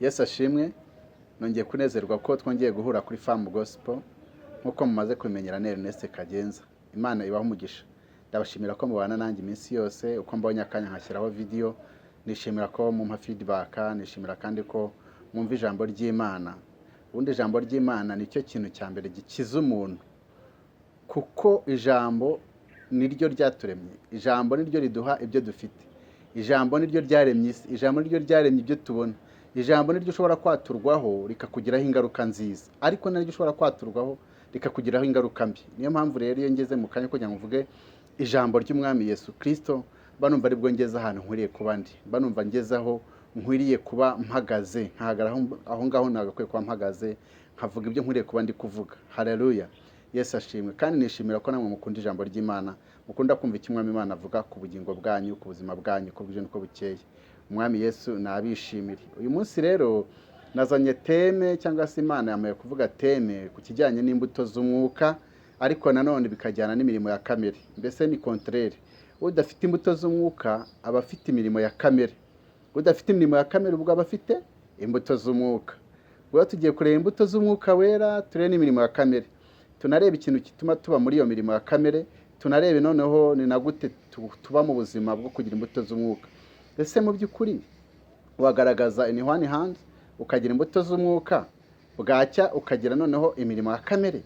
Yesu ashimwe. Nongeye kunezerwa ko twongeye guhura kuri Farm Gospel nkuko mumaze kumenyera Ernest Kagenza. Imana ibaho umugisha. Ndabashimira ko mubana nanjye iminsi yose uko mbonye akanya nkashyiraho video. Nishimira ko mumpa feedback, nishimira kandi ko mwumva ijambo ry'Imana. Ubundi ijambo ry'Imana nicyo kintu cya mbere gikiza umuntu, kuko ijambo niryo ryaturemye, ijambo niryo riduha ibyo dufite, ijambo niryo ryaremye isi, ijambo niryo ryaremye ibyo tubona, ijambo niryo ushobora kwaturwaho rikakugiraho ingaruka nziza, ariko niryo ushobora kwaturwaho rikakugiraho ingaruka mbi. Niyo mpamvu rero iyo ngeze mu kanya kugira ngo mvuge ijambo ry'Umwami Yesu Kristo, banumva aribwo ngeze ahantu nkwiriye kuba ndi, banumva ngezaho nkwiriye kuba mpagaze, nkahagara aho ngaho nagakwiye kuba mpagaze, nkavuga ibyo nkwiriye kuba ndi kuvuga. Haleluya. Yesu ashimwe. Kandi nishimira ko namwe mukunda ijambo ry'Imana, mukunda kumva icyo Umwami Imana avuga ku bugingo bwanyu, ku buzima bwanyu, ko bwije nuko bukeye. Umwami Yesu nabishimire. Uyu munsi rero nazanye teme, cyangwa se Imana yamaye kuvuga teme ku kijyanye n'imbuto z'umwuka, ariko nanone bikajyana n'imirimo ya kamere. Mbese ni contraire. Udafite imbuto z'umwuka aba afite imirimo ya kamere, udafite imirimo ya kamere ubwo aba afite imbuto z'umwuka. Ubwo tugiye kureba imbuto z'umwuka wera, turebe n'imirimo ya kamere, tunareba ikintu gituma tuba muri iyo mirimo ya kamere, tunarebe noneho ni na gute tuba mu buzima bwo kugira imbuto z'umwuka. Ese mu by'ukuri wagaragaza in one hand ukagira imbuto z'umwuka, bwacya ukagira noneho imirimo ya kamere?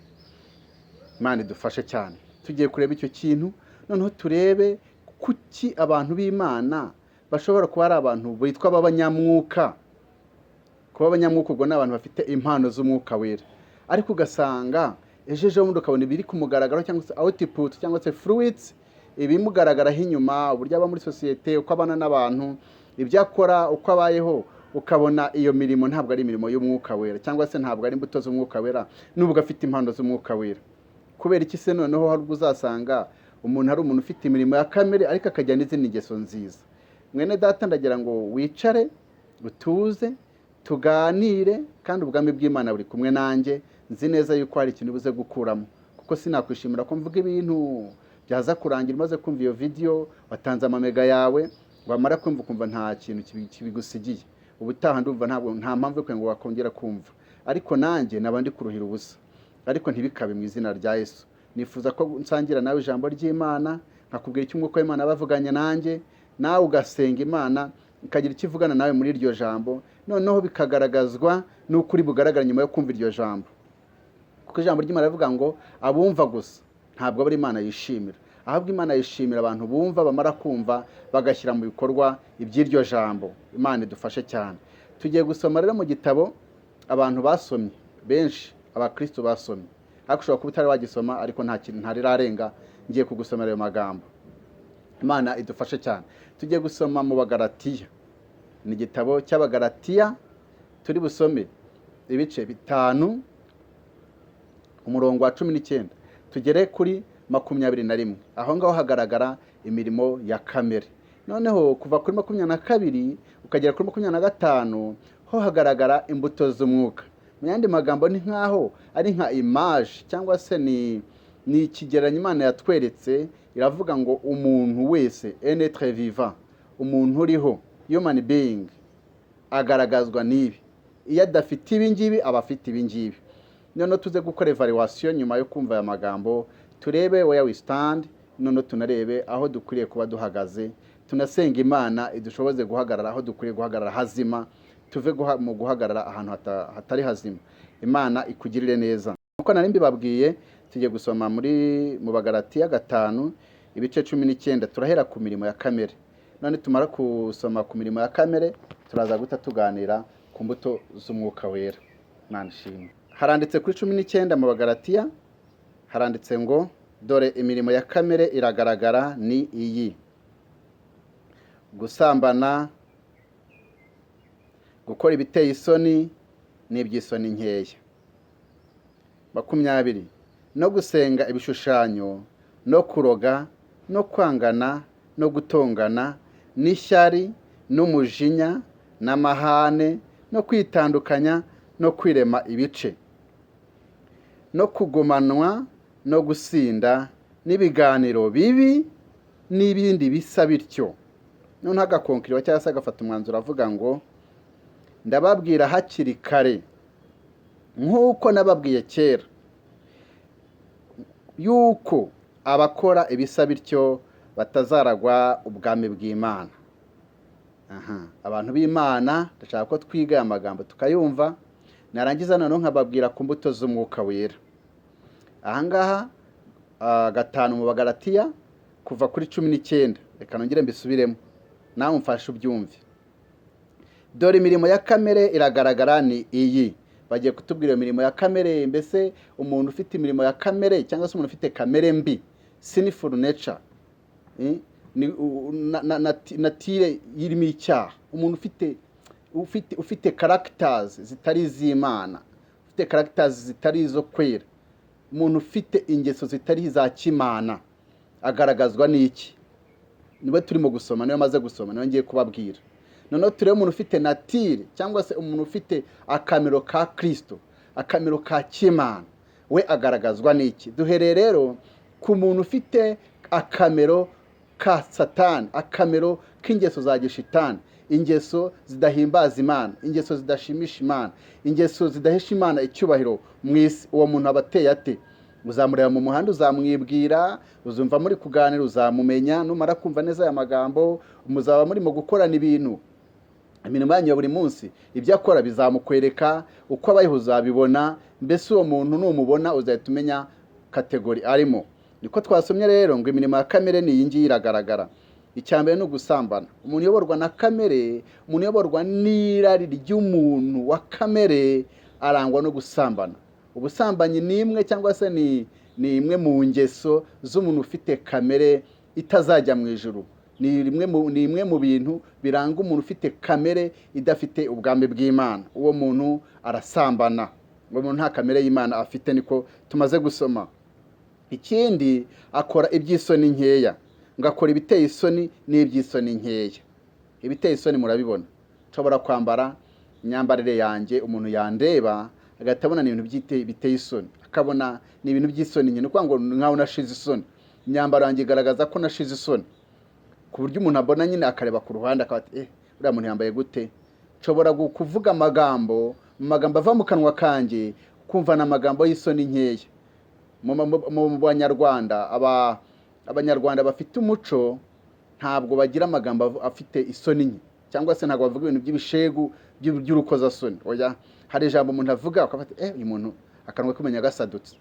Imana idufashe cyane. Tugiye kureba icyo kintu, noneho turebe kuki abantu b'Imana bashobora kuba ari abantu bitwa abanyamwuka. Kuba abanyamwuka ubwo ni abantu bafite impano z'umwuka wera, ariko ugasanga ejeje bundi ukabona ibiri kumugaragaro, cyangwa se output, cyangwa se fruits, ibimugaragaraho inyuma, uburyo aba muri societe, uko abana n'abantu, ibyo akora, uko abayeho, ukabona iyo mirimo ntabwo ari imirimo y'umwuka wera, cyangwa se ntabwo ari imbuto z'umwuka wera, nubwo afite impano z'umwuka wera. Kubera iki se noneho hari ubwo uzasanga umuntu ari umuntu ufite imirimo ya kamere ariko akagira n'izindi ngeso nziza? Mwene data, ndagira ngo wicare utuze tuganire, kandi ubwami bw'Imana buri kumwe nanjye. Nzi neza yuko hari ikintu buze gukuramo, kuko sinakwishimira ko mvuga ibintu byaza kurangira umaze kumva iyo video, watanze amamega yawe, wamara kumva ukumva nta kintu kibigusigiye. Ubutaha ndumva nta mpamvu yo ngo wakongera kumva, ariko nanjye nabandi kuruhira ubusa. Ariko ntibikabe mu izina rya Yesu. Nifuza ko nsangira nawe ijambo ry'Imana, nkakubwira icyo umwuka w'Imana bavuganye nanjye, nawe ugasenga Imana ikagira icyo ivugana nawe muri iryo jambo, noneho bikagaragazwa n'ukuri bugaragara nyuma yo kumva iryo jambo. Kuko ijambo ry'Imana rivuga ngo abumva gusa ntabwo bari Imana yishimira, ahubwo Imana yishimira abantu bumva, bamara kumva bagashyira mu bikorwa iby'iryo jambo. Imana idufashe cyane. Tugiye gusoma rero mu gitabo abantu basomye benshi, abakristo basomye, ariko ushobora kuba utari wagisoma, ariko nta kintu ntarirarenga, ngiye kugusomera ayo magambo. Imana idufashe cyane. Tugiye gusoma mu Bagalatiya, ni igitabo cy'Abagalatiya, turi busome ibice 5, umurongo wa 19 tugere kuri 21. Aho ngaho hagaragara imirimo ya kamere. Noneho kuva kuri 22 ukagera kuri 25 ho hagaragara imbuto z'umwuka. Mu yandi magambo ni nkaho ari nka image, cyangwa se ni ikigereranyo Imana yatweretse. Iravuga ngo umuntu wese, un être vivant, umuntu uriho, human being, agaragazwa n'ibi. Iyo adafite ibi ngibi aba afite ibi ngibi. Noneho tuze gukora evaluation nyuma yo kumva aya magambo, turebe where we stand, noneho tunarebe aho dukwiriye kuba duhagaze. Tunasenga Imana idushoboze guhagarara aho dukwiriye guhagarara hazima, tuve mu guhagarara ahantu hatari hazima. Imana ikugirire neza. Uko nari mbibabwiye, tugiye gusoma mu Bagalatiya 5 ibice 19. Turahera ku mirimo ya kamere. None tumara kusoma ku mirimo ya kamere, turaza guta tuganira ku mbuto z'umwuka wera. Imana ishimwe. Haranditse kuri 19 mu Bagalatiya, haranditse ngo dore imirimo ya kamere iragaragara ni iyi: gusambana, gukora ibiteye isoni n'iby'isoni nkeya. 20 no gusenga ibishushanyo, no kuroga, no kwangana, no gutongana, n'ishyari, n'umujinya, n'amahane, no kwitandukanya, no kwirema ibice, no kugumanwa, no gusinda, n'ibiganiro bibi n'ibindi bisa bityo. Noneho agakonkiriwa cyangwa se agafata umwanzuro avuga ngo ndababwira hakiri kare nk'uko nababwiye kera yuko abakora ibisa bityo batazaragwa ubwami bw'Imana. Abantu b'Imana ndashaka ko twiga aya magambo tukayumva, narangiza noneho nkababwira ku mbuto z'umwuka wera. Ahangaha 5 mu Bagalatiya kuva kuri 19, reka nongere mbisubiremo nawe umfashe ubyumve. Dore imirimo ya kamere iragaragara ni iyi. Bagiye kutubwira imirimo ya kamere, mbese umuntu ufite imirimo ya kamere cyangwa se umuntu ufite kamere mbi, sinful nature, natire yirimo icyaha, umuntu ufite characters zitari iz'Imana, ufite characters zitari izo kwera, umuntu ufite ingeso zitari za kimana, agaragazwa n'iki? Niwe turimo gusoma, niwe maze gusoma, niwe ngiye kubabwira. Noneho turebe umuntu ufite natire cyangwa se umuntu ufite akamero ka Kristo, akamero ka kimana, we agaragazwa n'iki? Duhereye rero ku muntu ufite akamero ka Satani, akamero k'ingeso za gishitani, ingeso zidahimbaza Imana, ingeso zidashimisha Imana, ingeso zidahesha Imana icyubahiro mu isi. Uwo muntu abateye ate? Uzamureba mu muhanda, uzamwibwira, uzumva muri kuganira, uzamumenya. Numara kumva neza aya magambo, muzaba murimo gukorana ibintu, imirimo yanyu ya buri munsi, ibyo akora bizamukwereka, uko abayeho uzabibona. Mbese uwo muntu numubona uzahita umenya kategori arimo. Niko twasomye rero ngo imirimo ya kamere ni iyi ngiyi iragaragara. Icyambere ni ugusambana. Umuntu uyoborwa na kamere, umuntu uyoborwa n'irari ry'umuntu wa kamere arangwa no gusambana. Ubusambanyi ni imwe cyangwa se ni imwe mu ngeso z'umuntu ufite kamere itazajya mu ijuru. Ni imwe mu bintu biranga umuntu ufite kamere idafite ubwami bw'Imana. Uwo muntu arasambana. Uwo muntu nta kamere y'Imana afite, niko tumaze gusoma. Ikindi, akora iby'isoni nkeya. Ngakora ibiteye isoni n'iby'isoni nkeya. Ibiteye isoni murabibona. Nshobora kwambara imyambarire yanjye, umuntu yandeba agatabona ni ibintu biteye isoni, akabona ni ibintu by'isoni nyine, kuko ngo nkaho nashize isoni. Imyambaro yanjye igaragaza ko nashize isoni, ku buryo umuntu abona nyine akareba ku ruhande akaba ati uriya muntu yambaye gute? Nshobora kuvuga amagambo ava mu kanwa kanjye kumva na amagambo y'isoni nkeya. Mu Banyarwanda, Abanyarwanda bafite umuco ntabwo bagira amagambo afite isoni nke, cyangwa se ntabwo bavuga ibintu by'ibishegu by'urukozasoni. Oya, hari ijambo umuntu avuga ukafata uyu muntu akanwa kumenya gasadutse,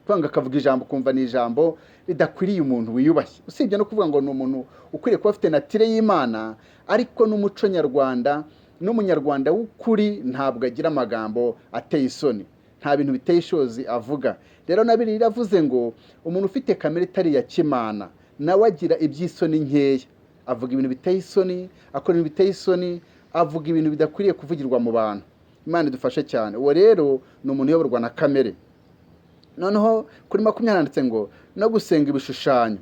kwanga akavuga ijambo kumva ni ijambo ridakwiriye umuntu wiyubashye. Usibye no kuvuga ngo ni umuntu ukwiriye kuba afite natire y'Imana, ariko n'umuco nyarwanda n'umunyarwanda w'ukuri ntabwo agira amagambo ateye isoni, nta bintu biteye ishozi avuga. Rero na Bibiliya iravuze ngo umuntu ufite kamere itari ya kimana nawe agira iby'isoni nkeya, avuga ibintu biteye isoni, akora ibintu biteye isoni, avuga ibintu bidakwiriye kuvugirwa mu bantu. Imana idufashe cyane. Uwo rero ni umuntu uyoborwa na kamere. Noneho kuri 20 handitse ngo no gusenga ibishushanyo.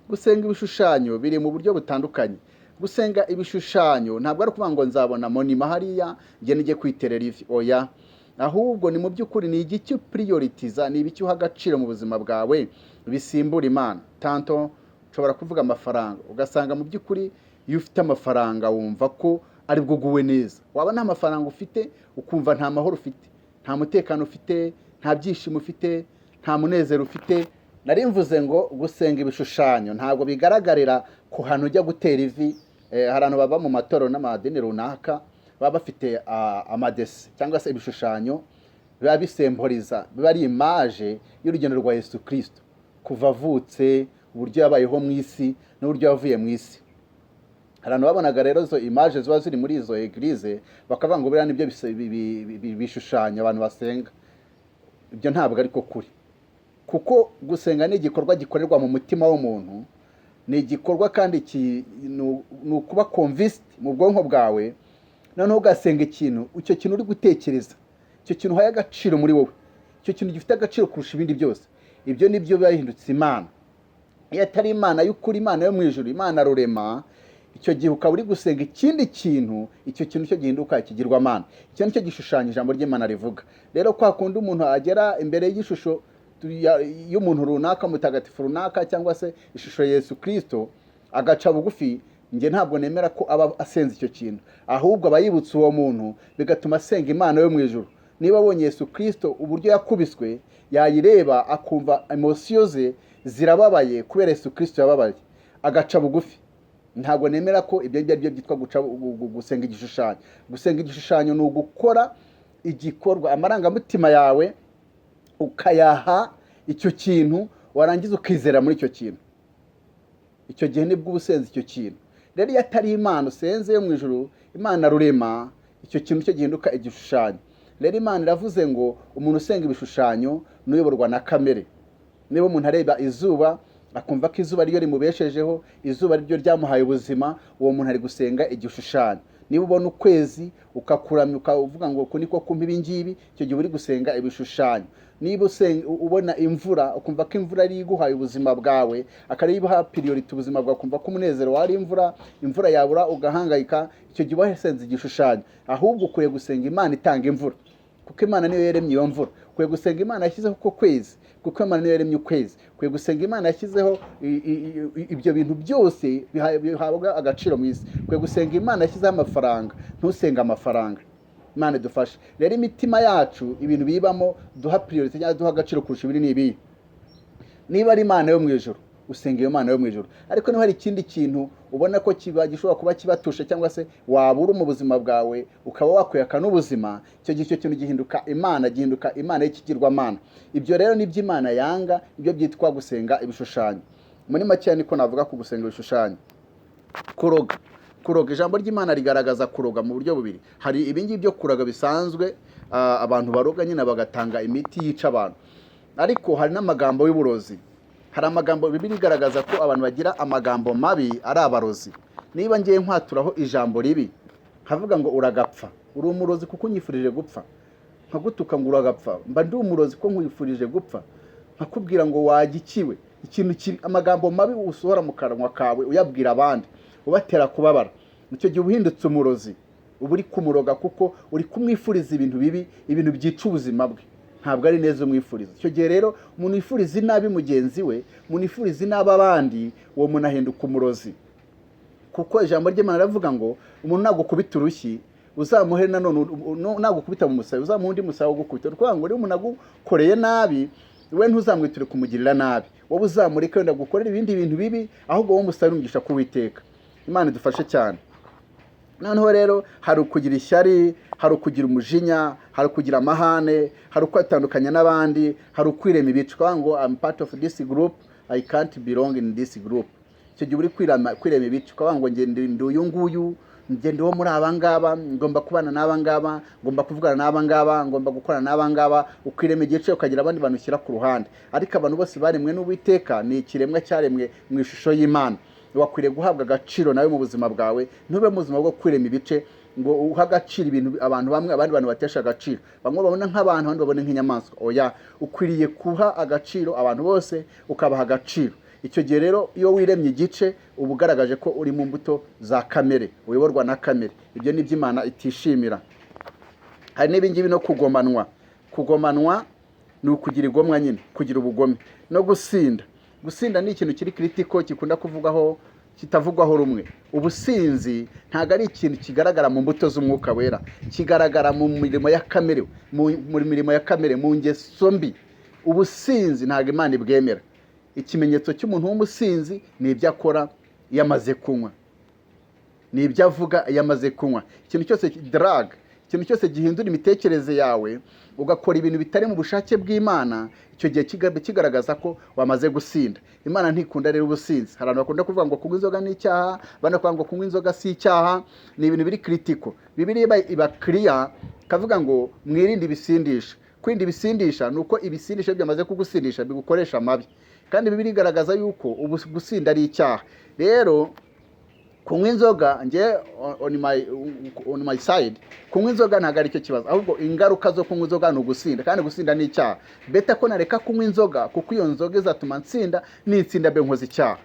Gusenga ibishushanyo biri mu buryo butandukanye. Gusenga ibishushanyo ntabwo ari kuvuga ngo nzabona monima hariya ngiye nige kwiterera ivi. Oya, ahubwo ni mu by'ukuri ni igiki prioritiza, ni ibiki uha agaciro mu buzima bwawe bisimbura Imana. Tanto ushobora kuvuga amafaranga, ugasanga mu by'ukuri iyo ufite amafaranga wumva ko ari bwo guwe neza. Waba nta mafaranga ufite ukumva nta mahoro ufite, nta mutekano ufite, nta byishimo ufite, nta munezero ufite. Nari mvuze ngo gusenga ibishushanyo ntabwo bigaragarira ku hantu ujya gutera ivi. Hari abantu baba mu matoro n'amadini runaka baba bafite amadesi cyangwa se ibishushanyo biba bisemboriza, biba ari image y'urugendo rwa Yesu Kristo kuva avutse, uburyo yabayeho mu isi n'uburyo yavuye mu isi. Abantu babonaga rero zo image ziba ziri muri izo eglise bakavuga ngo biriya nibyo bishushanyo abantu basenga. Ibyo ntabwo ariko kuri, kuko gusenga ni igikorwa gikorerwa mu mutima w'umuntu, ni igikorwa kandi ni ukuba convinced mu bwonko bwawe, noneho ugasenga ikintu, icyo kintu uri gutekereza, icyo kintu uhaye agaciro muri wowe, icyo kintu gifite agaciro kurusha ibindi byose. Ibyo nibyo byahindutse Imana. Iyo atari Imana y'ukuri, Imana yo mu ijuru, Imana rurema, icyo gihe ukaba uri gusenga ikindi kintu, icyo kintu cyo gihinduka kigirwa Mana. Icyo nicyo gishushanyo ijambo ry'Imana rivuga. Rero kwa kundi umuntu agera imbere y'ishusho y'umuntu runaka, mutagatifu runaka, cyangwa se ishusho ya Yesu Kristo, agaca bugufi, njye ntabwo nemera ko aba asenze icyo kintu, ahubwo aba yibutsa uwo muntu bigatuma asenga Imana yo mu ijuru. Niba abonye Yesu Kristo uburyo yakubiswe, yayireba akumva emosiyo ze zirababaye kubera Yesu Kristo yababaye, agaca bugufi. Ntabwo nemera ko ibyo ari byo byitwa gusenga igishushanyo. Gusenga igishushanyo ni ugukora igikorwa, amarangamutima yawe ukayaha icyo kintu, warangiza ukizera muri icyo kintu. Icyo gihe nibwo ubusenze icyo kintu. Rero iyo atari Imana usenze yo mu ijuru, Imana rurema, icyo kintu cyo gihinduka igishushanyo. Rero Imana iravuze ngo umuntu usenga ibishushanyo n'uyoborwa na kamere. Niba umuntu areba izuba akumva ko izuba ryo rimubeshejeho, izuba ryo ryamuhaye ubuzima, uwo muntu ari gusenga igishushanyo. Niba ubona ukwezi ukakuramya ukavuga ngo uku niko kumpa ibi ngibi, icyo gihe uri gusenga ibishushanyo. Niba ubona imvura ukumva ko imvura ari iguhaye ubuzima bwawe, akariha priority ubuzima bwawe, ukumva ko umunezero wari imvura yabura ugahangayika, icyo gihe wasenze igishushanyo. Ahubwo ukwiye gusenga Imana itanga imvura, kuko Imana niyo yaremye iyo mvura. Ukwiye gusenga Imana yashyizeho uko kwezi, kuko Imana niyo yaremye ukwezi. Ukwiye gusenga Imana yashyizeho ibyo bintu byose bihabwa agaciro mu isi. Ukwiye gusenga Imana yashyizeho amafaranga, ntusenga amafaranga. Imana idufashe. Rero imitima yacu ibintu bibamo duha priority cyangwa duha agaciro kurusha ibiri n'ibi. Niba ari Imana yo mu ijuru, usenga iyo Mana yo mu ijuru. Ariko niba hari ikindi kintu ubona ko gishobora kuba kibatusha cyangwa se wabura mu buzima bwawe ukaba wakwiyaka n'ubuzima, icyo gihe icyo kintu gihinduka Imana y'ikigirwamana. Ibyo rero nibyo Imana yanga, ibyo byitwa gusenga ibishushanyo. Muri make niko navuga ku gusenga ibishushanyo. Kuroga, ijambo ry'Imana rigaragaza kuroga mu buryo bubiri. Hari ibingibi byo kuroga bisanzwe, abantu baroga nyine bagatanga imiti yica abantu. Ariko hari n'amagambo y'uburozi. Hari amagambo Bibiliya igaragaza ko abantu bagira amagambo mabi ari abarozi. Niba ngiye nkwaturaho ijambo ribi, havuga ngo uragapfa, uri umurozi kuko unyifurije gupfa. Nkagutuka ngo uragapfa, mba ndi umurozi ko nkwifurije gupfa. Nkakubwira ngo wagikiwe, ikintu kibi, amagambo mabi usohora mu kanwa kawe uyabwira abandi, ubatera kubabara. Icyo gihe uhindutse umurozi, uba uri kumuroga kuko uri kumwifuriza ibintu bibi, ibintu byica ubuzima bwe. Ntabwo ari neza umwifuriza. Icyo gihe rero umuntu wifuriza inabi mugenzi we, umuntu wifuriza inabi abandi, uwo muntu ahinduka umurozi. Kuko ijambo ry'Imana ravuga ngo umuntu nagukubita urushyi uzamuhe nanone, nagukubita mu musaya uzamuhe undi musaya wo gukubita. Kuko ngo umuntu agukoreye nabi, we ntuzamwiture kumugirira nabi, wowe uzamureke wenda gukorera ibindi bintu bibi, ahubwo wowe umusarungisha kuwiteka. Imana idufashe cyane. Noneho rero hari ukugira ishyari, hari ukugira umujinya, hari ukugira amahane, hari kwatandukanya n'abandi, hari ukwirema ibice. Ngo I'm part of this group, I can't belong in this group. Icyo gihe uri kwirema ibice, ngo ndi uyu nguyu, ngende wo muri abangaba, ngomba kubana n'abangaba, ngomba kuvugana n'abangaba, ngomba gukorana n'abangaba. Ukwirema igice ukagira abandi bantu ushyira ku ruhande. Ariko abantu bose baremwe n'Uwiteka, ni ikiremwa cyaremwe mu ishusho y'Imana. Wakwiriye guhabwa agaciro nawe mu buzima bwawe, ntube mu buzima bwo kwirema ibice ngo uha agaciro ibintu abantu bamwe, abandi bantu batesha agaciro. Bamwe babona nk'abantu, abandi babona nk'inyamaswa. Oya, ukwiriye kuha agaciro abantu bose, ukabaha agaciro. Icyo gihe rero iyo wiremye igice uba ugaragaje ko uri mu mbuto za kamere, uyoborwa na kamere. Ibyo ni by'Imana itishimira. Hari n'ibingibi no kugomanwa ni ukugira igomwa nyine, kugira ubugome no gusinda. Gusinda ni ikintu kiri kritiko, kikunda kuvugwaho, kitavugwaho rumwe. Ubusinzi ntago ari ikintu kigaragara mu mbuto z'umwuka wera, kigaragara mu mirimo ya kamere, mu ngeso mbi. Ubusinzi ntago Imana ibwemera. Ikimenyetso cy'umuntu w'umusinzi ni ibyo akora yamaze kunywa, ni ibyo avuga yamaze kunywa. Ikintu cyose drug, ikintu cyose gihindura imitekerereze yawe ugakora ibintu bitari mu bushake bw'Imana, icyo gihe kigaragaza ko wamaze gusinda. Imana ntikunda rero ubusinzi. Hari abantu bakunda kuvuga ngo kunywa inzoga ni icyaha, abandi bakavuga ngo kunywa inzoga si icyaha. Ni ibintu biri kritiko. Bibiliya iba clear, kavuga ngo mwirinde ibisindisha. Kwirinda ibisindisha ni uko ibisindisha byamaze kugusindisha bigukoresha amabi, kandi Bibiliya igaragaza yuko gusinda ari icyaha. Rero kunywa inzoga, nge on my side, kunywa inzoga ntabwo ari cyo kibazo, ahubwo ingaruka zo kunywa inzoga ni ugusinda, kandi gusinda ni icyaha. Beta ko nareka kunywa inzoga, kuko iyo nzoga izatuma nsinda, nitsinda be nkoze icyaha.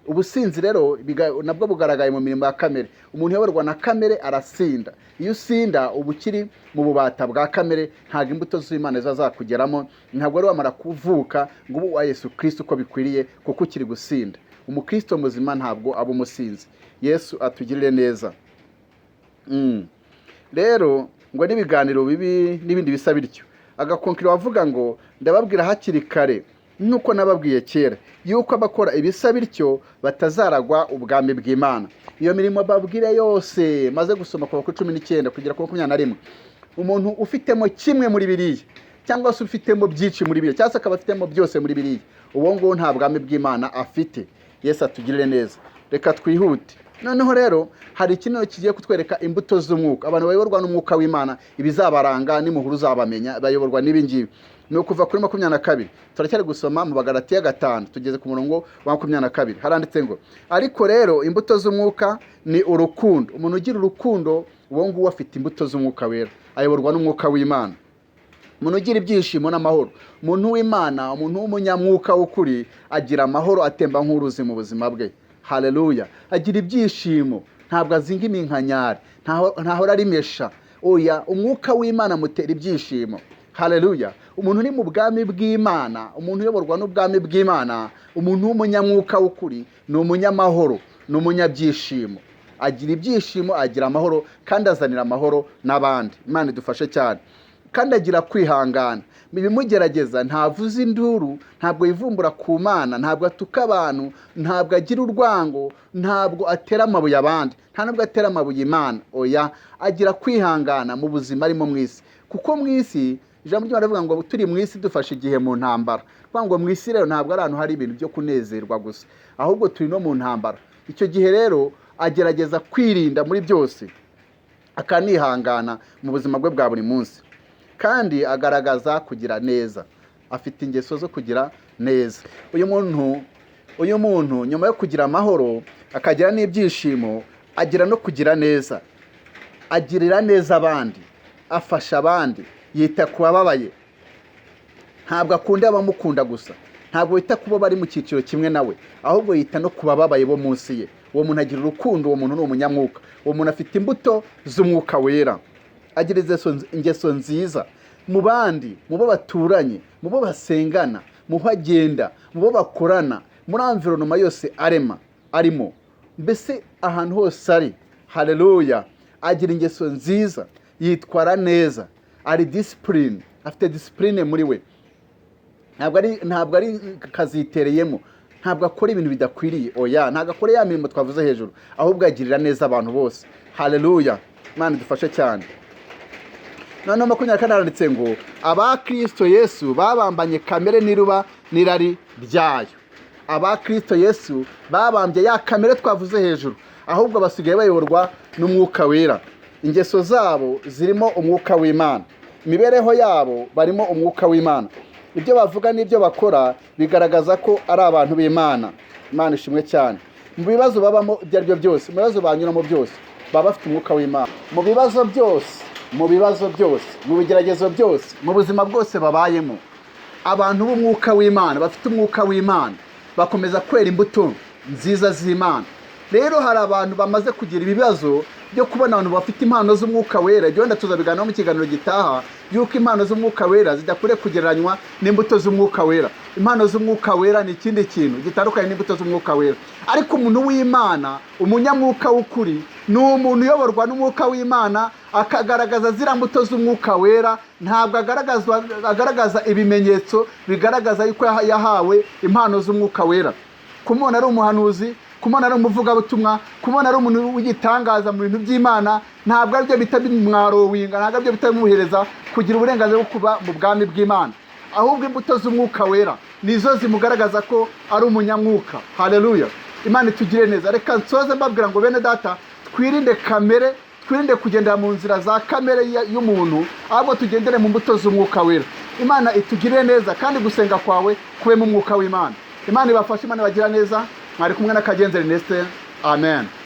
Ubusinzi rero nabwo bugaragaye mu mirimo ya kamere. Umuntu uyoborwa na kamere arasinda. Iyo usinda uba ukiri mu bubata bwa kamere, ntabwo imbuto z'Imana zizakugeramo, ntabwo wari wamara kuvuka ngo ubu wa Yesu Kristo uko bikwiriye, kuko ukiri gusinda. umukristo muzima ntabwo aba umusinzi. Yesu atugirire neza. Rero ngo n'ibiganiro bibi n'ibindi bisa bityo, agakonkiro wavuga ngo ndababwira hakiri kare nuko nababwiye kera yuko abakora ibisa bityo batazaragwa ubwami bw'Imana. Iyo mirimo babwire yose maze gusoma kuva kuri 19 kugera kuri 21, umuntu ufitemo kimwe muri biriya cyangwa se ufitemo byinshi muri biriya cyangwa se akaba afitemo byose muri biriya, uwo ngo nta bwami bw'Imana afite. Yesu atugirire neza. Reka twihute. Noneho rero hari ikintu kigiye kutwereka imbuto z'umwuka. Abantu bayoborwa n'umwuka w'Imana ibizabaranga n'imuhuru uzabamenya, bayoborwa n'ibingibi. No kuva kuri 22 turacyari gusoma mu Bagalatiya 5 tugeze ku murongo wa 22, haranditse ngo ariko rero imbuto z'umwuka ni urukundo. Umuntu ugira urukundo uwo nguwo afite imbuto z'umwuka wera, ayoborwa n'umwuka w'Imana. Umuntu ugira ibyishimo n'amahoro, umuntu w'Imana, umuntu w'umunyamwuka w'ukuri agira amahoro atemba nk'uruzi mu buzima bwe. Haleluya. Agira ibyishimo, ntabwo azinga iminkanyari, ntahora arimesha. Oya, umwuka w'Imana mutera ibyishimo. Haleluya. Umuntu uri mu bwami bw'Imana, umuntu uyoborwa n'ubwami bw'Imana, umuntu w'umunyamwuka w'ukuri ni umunyamahoro, ni umunyabyishimo. Agira ibyishimo, agira amahoro kandi azanira amahoro n'abandi. Imana idufashe cyane. Kandi agira kwihangana. Bimugerageza ntavuza induru, ntabwo yivumbura ku Mana, ntabwo atuka abantu, ntabwo agira urwango, ntabwo atera amabuye abandi, nta nubwo atera amabuye Imana. Oya, agira kwihangana mu buzima arimo mu isi. Kuko mu isi ijambo ry'Imana rivuga ngo turi mu isi dufashe igihe mu ntambara. Kuvuga ngo mu isi rero ntabwo ari ahantu hari ibintu byo kunezerwa gusa, ahubwo turi no mu ntambara. Icyo gihe rero agerageza kwirinda muri byose, akanihangana mu buzima bwe bwa buri munsi. Kandi agaragaza kugira neza, afite ingeso zo kugira neza. Uyu muntu nyuma yo kugira amahoro akagira n'ibyishimo, agira no kugira neza. Agirira neza abandi, afasha abandi, yita ku bababaye. Ntabwo akunda abamukunda gusa, ntabwo yita kubo bari mu cyiciro kimwe nawe, ahubwo yita no ku bababaye bo munsi ye. Uwo muntu agira urukundo, uwo muntu ni umunyamwuka, uwo muntu afite imbuto z'umwuka wera. Agira ingeso nziza mu bandi, mu bo baturanye, mu bo basengana, mu bo agenda, mu bo bakorana, muri environment yose arimo, mbese ahantu hose ari. Haleluya. Agira ingeso nziza, yitwara neza, ari discipline, afite discipline muri we. Ntabwo ari kazitereyemo, ntabwo akora ibintu bidakwiriye. Oya, ntabwo akora ya mirimo twavuze hejuru, ahubwo agirira neza abantu bose. Haleluya. Imana idufashe cyane. Noneho 24 handitse ngo abakristo Yesu babambanye kamere n'iruba n'irari ryayo. Abakristo Yesu babambye ya kamere twavuze hejuru, ahubwo basigaye bayoborwa n'umwuka wera. Ingeso zabo zirimo umwuka w'Imana, imibereho yabo barimo umwuka w'Imana. Ibyo bavuga n'ibyo bakora bigaragaza ko ari abantu b'Imana. Imana ishimwe cyane. Mu bibazo babamo ibyo ari byo byose, mu bibazo banyuramo byose, baba bafite umwuka w'Imana. Mu bibazo byose, mu bigeragezo byose, mu buzima bwose babayemo, abantu b'umwuka w'Imana, bafite umwuka w'Imana, bakomeza kwera imbuto nziza z'Imana. Rero hari abantu bamaze kugira ibibazo byo kubona abantu bafite impano z'umwuka wera. Ibyo wenda tuzabiganiraho mu kiganiro gitaha, yuko impano z'umwuka wera zidakwiye kugereranywa n'imbuto z'umwuka wera. Impano z'umwuka wera ni ikindi kintu gitandukanye n'imbuto z'umwuka wera. Ariko umuntu w'Imana, umunyamwuka w'ukuri, ni umuntu uyoborwa n'umwuka w'Imana, akagaragaza zira mbuto z'umwuka wera. Ntabwo agaragaza ibimenyetso bigaragaza yuko yahawe impano z'umwuka wera. Kumubona ari umuhanuzi, kumubona ari umuvugabutumwa, kumubona ari umuntu w'igitangaza mu bintu by'Imana, ntabwo ari byo bita bimwarowinga, ntabwo ari byo bita bimuhereza kugira uburenganzira bwo kuba mu bwami bw'Imana. Ahubwo imbuto z'umwuka wera nizo zimugaragaza ko ari umunyamwuka. Haleluya. Imana itugire neza. Reka nsoze mbabwira ngo bene data, twirinde kamere, twirinde kugendera mu nzira za kamere y'umuntu, ahubwo tugendere mu mbuto z'umwuka wera. Imana itugire neza, kandi gusenga kwawe kube mu mwuka w'Imana. Imana ibafashe, Imana ibagira neza. Mwari kumwe na Kagenzi Ernest. Amen.